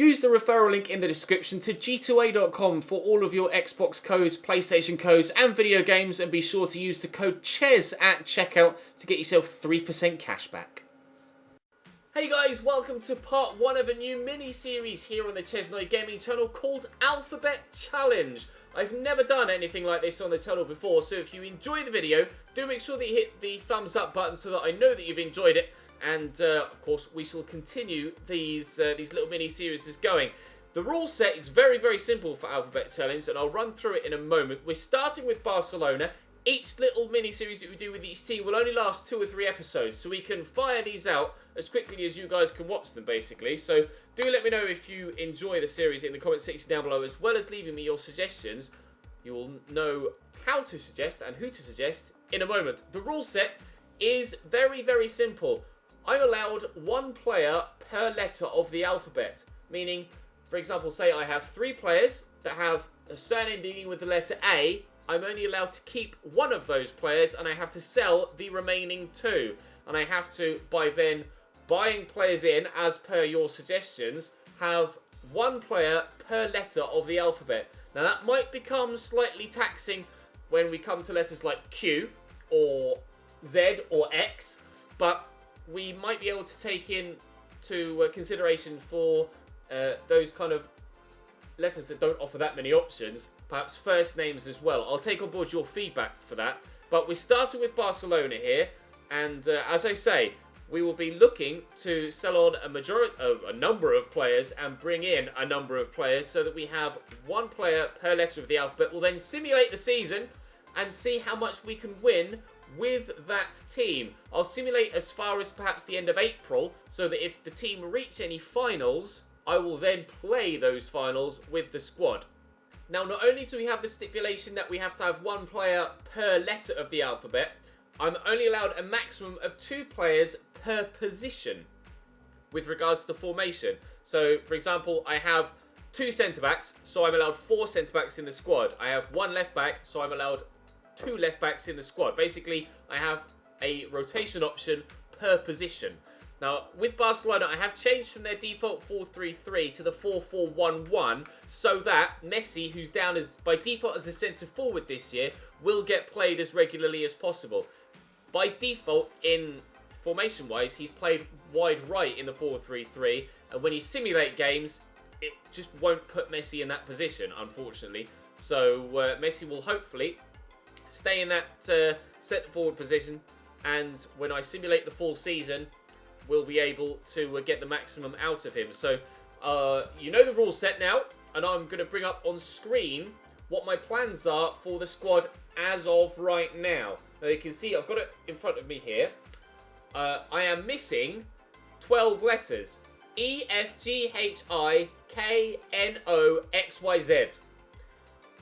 Use the referral link in the description to g2a.com for all of your Xbox codes, PlayStation codes and video games, and be sure to use the code CHES at checkout to get yourself 3% cash back. Hey guys, welcome to part 1 of a new mini-series here on the Chesnoy Gaming channel called Alphabet Challenge. I've never done anything like this on the channel before, so if you enjoy the video, do make sure that you hit the thumbs up button so that I know that you've enjoyed it. And of course, we shall continue these little mini-series going. The rule set is very, very simple for Alphabet Challenge, and I'll run through it in a moment. We're starting with Barcelona. Each little mini-series that we do with each team will only last 2 or 3 episodes, so we can fire these out as quickly as you guys can watch them, basically. So do let me know if you enjoy the series in the comment section down below, as well as leaving me your suggestions. You will know how to suggest and who to suggest in a moment. The rule set is very, very simple. I'm allowed 1 player per letter of the alphabet, meaning, for example, say I have 3 players that have a surname beginning with the letter A. I'm only allowed to keep 1 of those players, and I have to sell the remaining 2. And I have to, by then buying players in, as per your suggestions, have 1 player per letter of the alphabet. Now that might become slightly taxing when we come to letters like Q, or Z, or X, but we might be able to take into consideration for those kind of letters that don't offer that many options, perhaps first names as well. I'll take on board your feedback for that. But we're starting with Barcelona here, and as I say, we will be looking to sell on a number of players and bring in a number of players so that we have 1 player per letter of the alphabet. We'll then simulate the season and see how much we can win with that team. I'll simulate as far as perhaps the end of April, so that if the team reach any finals, I will then play those finals with the squad. Now, not only do we have the stipulation that we have to have 1 player per letter of the alphabet, I'm only allowed a maximum of 2 players per position with regards to the formation. So, for example, I have 2 centre-backs, so I'm allowed 4 centre-backs in the squad. I have 1 left-back, so I'm allowed 2 left-backs in the squad. Basically, I have a rotation option per position. Now, with Barcelona, I have changed from their default 4-3-3 to the 4-4-1-1, so that Messi, who's down as by default as a centre-forward this year, will get played as regularly as possible. By default, in formation-wise, he's played wide right in the 4-3-3, and when you simulate games, it just won't put Messi in that position, unfortunately. So, Messi will hopefully stay in that centre-forward position, and when I simulate the full season, we'll be able to get the maximum out of him. So, you know the rule set now, and I'm going to bring up on screen what my plans are for the squad as of right now. Now, you can see I've got it in front of me here. I am missing 12 letters. E, F, G, H, I, K, N, O, X, Y, Z.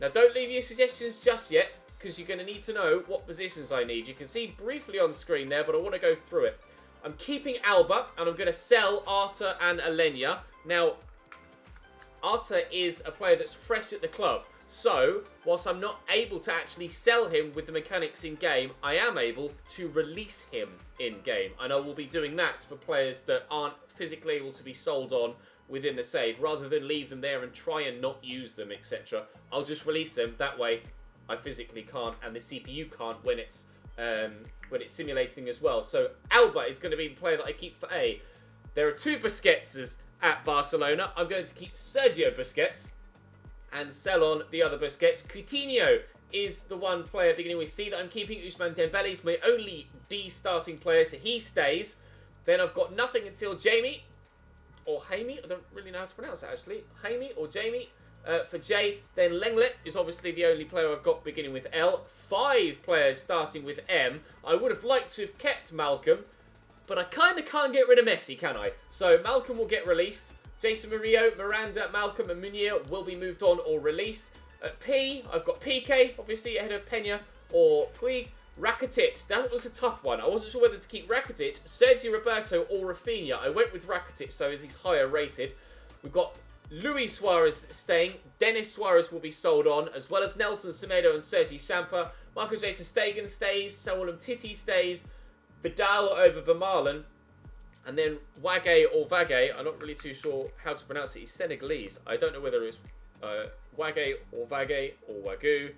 Now, don't leave your suggestions just yet, because you're going to need to know what positions I need. You can see briefly on screen there, but I want to go through it. I'm keeping Alba, and I'm going to sell Arta and Alenia. Now, Arta is a player that's fresh at the club. So, whilst I'm not able to actually sell him with the mechanics in-game, I am able to release him in-game. And I will be doing that for players that aren't physically able to be sold on within the save, rather than leave them there and try and not use them, etc. I'll just release them. That way, I physically can't, and the CPU can't when it's simulating as well. So Alba is going to be the player that I keep for A. There are 2 Busquetses at Barcelona. I'm going to keep Sergio Busquets and sell on the other Busquets. Coutinho is the 1 player beginning with C that I'm keeping. Ousmane Dembele is my only D starting player, so he stays. Then I've got nothing until Jamie, or Jamie. I don't really know how to pronounce that actually. Jamie or Jamie. For J, then Lenglet is obviously the only player I've got beginning with L. 5 players starting with M. I would have liked to have kept Malcolm, but I kind of can't get rid of Messi, can I? So Malcolm will get released. Jason Murillo, Miranda, Malcolm and Munir will be moved on or released. At P, I've got PK, obviously ahead of Pena or Puig. Rakitic, that was a tough one. I wasn't sure whether to keep Rakitic, Sergio Roberto or Rafinha. I went with Rakitic, so as he's higher rated. We've got Luis Suarez staying. Dennis Suarez will be sold on, as well as Nelson Semedo and Sergi Samper. Marco J. ter Stegen stays. Samuel Umtiti stays. Vidal over Vermaelen. And then Wage or Vage, I'm not really too sure how to pronounce it. He's Senegalese. I don't know whether it's Wage or Vage or Wagyu.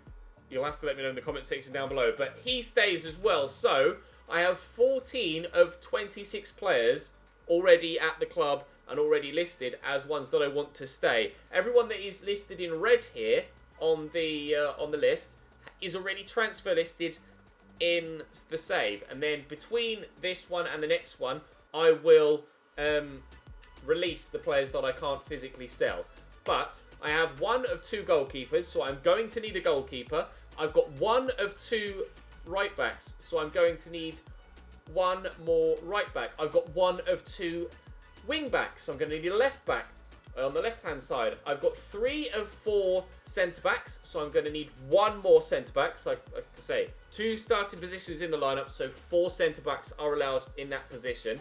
You'll have to let me know in the comment section down below. But he stays as well. So I have 14 of 26 players already at the club and already listed as ones that I want to stay. Everyone that is listed in red here on the list is already transfer listed in the save. And then between this one and the next one, I will release the players that I can't physically sell. But I have 1 of 2 goalkeepers, so I'm going to need a goalkeeper. I've got 1 of 2 right backs, so I'm going to need 1 more right back. I've got 1 of 2 wing backs, so I'm going to need a left back on the left hand side. I've got 3 of 4 centre backs, so I'm going to need 1 more centre back. So like I say, 2 starting positions in the lineup, so 4 centre backs are allowed in that position.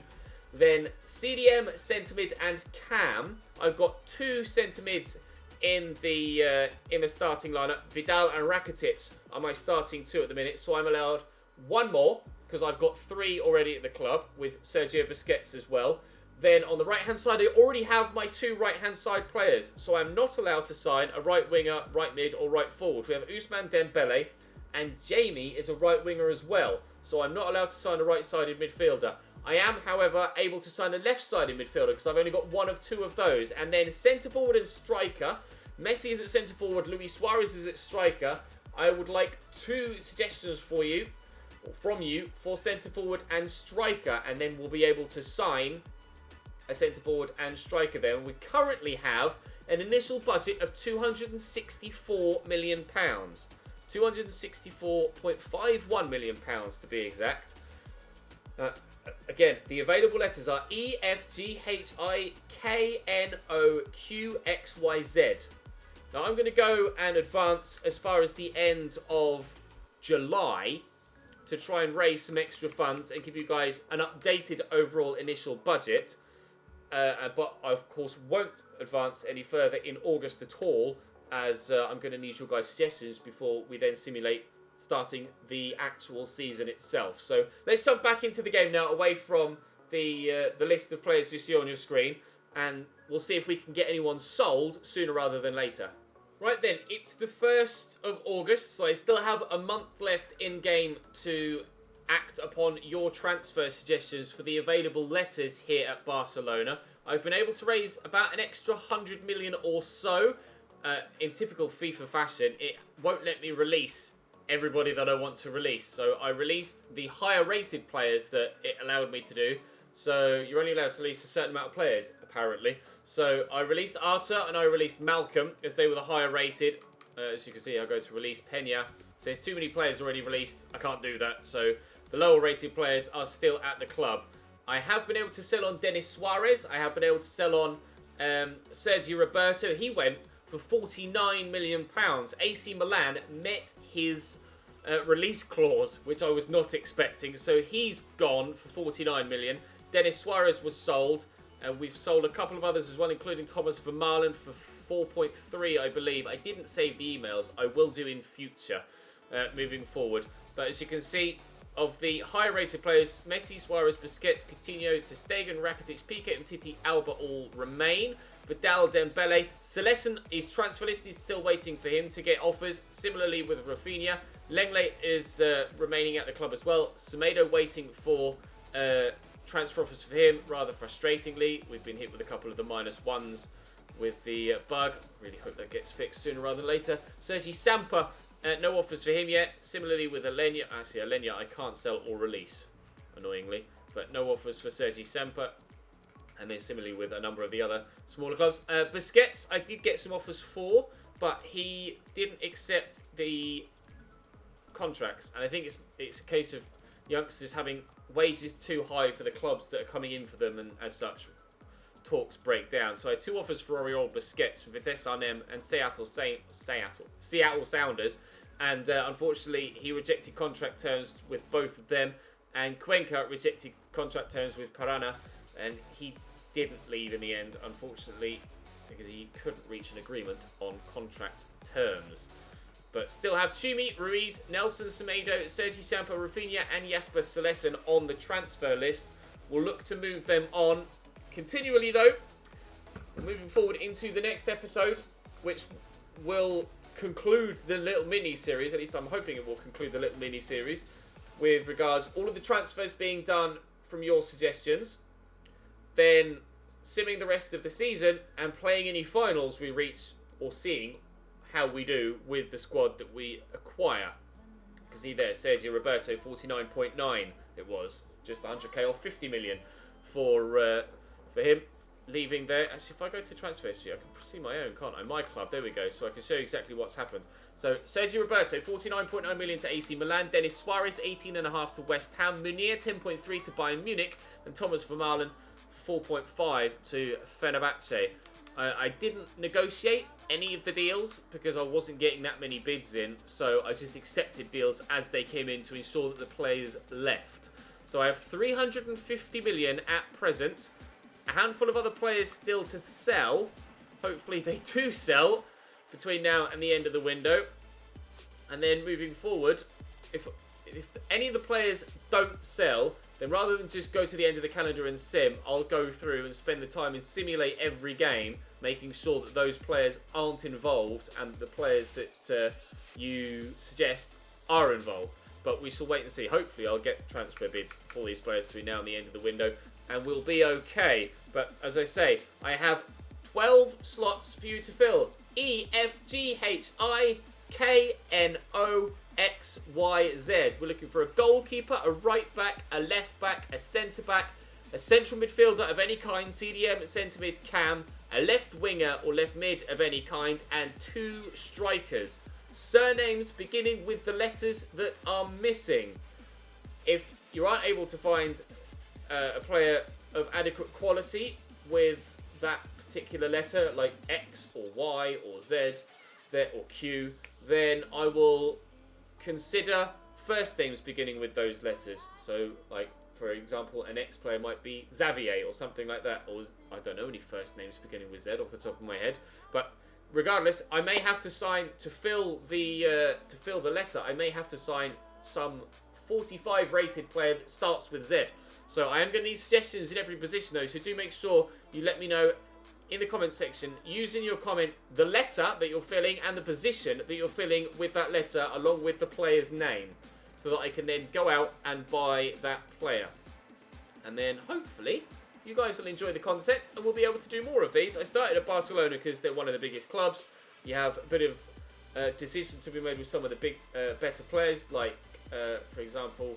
Then CDM, centre mid, and Cam. I've got 2 centre mids in the starting lineup. Vidal and Rakitic are my starting 2 at the minute, so I'm allowed 1 more because I've got 3 already at the club with Sergio Busquets as well. Then on the right hand side, I already have my 2 right hand side players, so I'm not allowed to sign a right winger, right mid, or right forward. We have Ousmane Dembele, and Jamie is a right winger as well, so I'm not allowed to sign a right sided midfielder. I am, however, able to sign a left-sided midfielder because I've only got 1 of 2 of those. And then centre-forward and striker. Messi is at centre-forward. Luis Suarez is at striker. I would like 2 suggestions for you, or from you, for centre-forward and striker. And then we'll be able to sign a centre-forward and striker there. We currently have an initial budget of £264 million. £264.51 million to be exact. Again, the available letters are E, F, G, H, I, K, N, O, Q, X, Y, Z. Now, I'm going to go and advance as far as the end of July to try and raise some extra funds and give you guys an updated overall initial budget. But I, of course, won't advance any further in August at all, as I'm going to need your guys' suggestions before we then simulate starting the actual season itself. So let's jump back into the game now, away from the list of players you see on your screen, and we'll see if we can get anyone sold sooner rather than later. Right then, it's the 1st of August, so I still have a month left in game to act upon your transfer suggestions for the available letters here at Barcelona. I've been able to raise about an extra 100 million or so. In typical FIFA fashion, it won't let me release everybody that I want to release. So I released the higher rated players that it allowed me to do. So you're only allowed to release a certain amount of players, apparently. So I released Arta and I released Malcolm as they were the higher rated. As you can see, I go to release Pena. So there's too many players already released. I can't do that. So the lower rated players are still at the club. I have been able to sell on Denis Suarez. I have been able to sell on Sergio Roberto. He went for £49 million. AC Milan met his release clause, which I was not expecting. So he's gone for £49 million. Denis Suarez was sold. And we've sold a couple of others as well, including Thomas Vermaelen for 4.3, I believe. I didn't save the emails. I will do in future, moving forward. But as you can see, of the higher rated players, Messi, Suarez, Busquets, Coutinho, ter Stegen, Rakitic, Piqué, and Titi Alba all remain. Vidal, Dembele, Celestin is transfer listed, still waiting for him to get offers. Similarly with Rafinha, Lenglet is remaining at the club as well. Semedo waiting for transfer offers for him, rather frustratingly. We've been hit with a couple of the -1s with the bug. Really hope that gets fixed sooner rather than later. Sergi Sampa, no offers for him yet. Similarly with Alenia. Actually, Alenia I can't sell or release, annoyingly. But no offers for Sergi Sampa. And then similarly with a number of the other smaller clubs. Busquets, I did get some offers for, but he didn't accept the contracts. And I think it's a case of youngsters having wages too high for the clubs that are coming in for them, and as such, talks break down. So I had 2 offers for Oriol Busquets, Vitesse Arnhem, and Seattle Sounders. And unfortunately, he rejected contract terms with both of them. And Cuenca rejected contract terms with Parana. And he didn't leave in the end, unfortunately, because he couldn't reach an agreement on contract terms. But still have Chumi, Ruiz, Nelson Semedo, Sergi Sampa, Rafinha, and Jasper Celestin on the transfer list. We'll look to move them on continually, though. Moving forward into the next episode, which will conclude the little mini-series. At least I'm hoping it will conclude the little mini-series with regards all of the transfers being done from your suggestions. Then simming the rest of the season and playing any finals we reach, or seeing how we do with the squad that we acquire. You can see there, Sergio Roberto, 49.9 it was. Just 100k or 50 million for him. Leaving there. Actually, if I go to transfer history, I can see my own, can't I? My club, there we go. So I can show you exactly what's happened. So, Sergio Roberto, 49.9 million to AC Milan. Dennis Suarez, 18.5 to West Ham. Munir, 10.3 to Bayern Munich. And Thomas Vermaelen, 4.5 to Fenerbahce. I didn't negotiate any of the deals because I wasn't getting that many bids in. So, I just accepted deals as they came in to ensure that the players left. So, I have 350 million at present. A handful of other players still to sell. Hopefully they do sell between now and the end of the window. And then moving forward, if any of the players don't sell, then rather than just go to the end of the calendar and sim, I'll go through and spend the time and simulate every game, making sure that those players aren't involved and the players that you suggest are involved. But we shall wait and see. Hopefully I'll get transfer bids for these players between now and the end of the window, and we'll be okay. But as I say, I have 12 slots for you to fill. E, F, G, H, I, K, N, O, X, Y, Z. We're looking for a goalkeeper, a right back, a left back, a centre back, a central midfielder of any kind, CDM, centre mid, cam, a left winger or left mid of any kind, and 2 strikers. Surnames beginning with the letters that are missing. If you aren't able to find a player of adequate quality with that particular letter, like X or Y or Z or Q, then I will consider first names beginning with those letters. So, like, for example, an X player might be Xavier or something like that, or I don't know any first names beginning with Z off the top of my head. But regardless, I may have to sign to fill the letter. I may have to sign some 45 rated player that starts with Z. So I am going to need suggestions in every position though, so do make sure you let me know in the comment section, using your comment, the letter that you're filling and the position that you're filling with that letter along with the player's name, so that I can then go out and buy that player. And then hopefully you guys will enjoy the concept and we'll be able to do more of these. I started at Barcelona because they're one of the biggest clubs. You have a bit of decision to be made with some of the big, better players, like for example,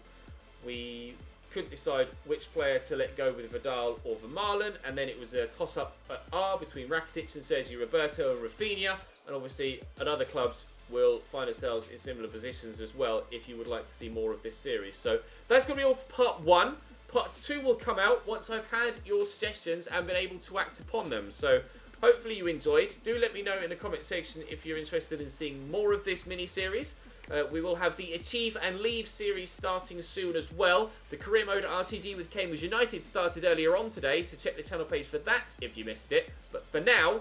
we couldn't decide which player to let go with Vidal or Vermaelen, and then it was a toss-up at R between Rakitic and Sergio Roberto and Rafinha, and obviously at other clubs we'll find ourselves in similar positions as well if you would like to see more of this series. So that's going to be all for part 1. Part 2 will come out once I've had your suggestions and been able to act upon them. So hopefully you enjoyed. Do let me know in the comment section if you're interested in seeing more of this mini-series. We will have the Achieve and Leave series starting soon as well. The Career Mode RTG with Cambridge United started earlier on today, so check the channel page for that if you missed it. But for now,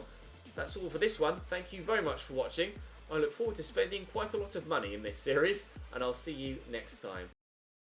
that's all for this one. Thank you very much for watching. I look forward to spending quite a lot of money in this series, and I'll see you next time.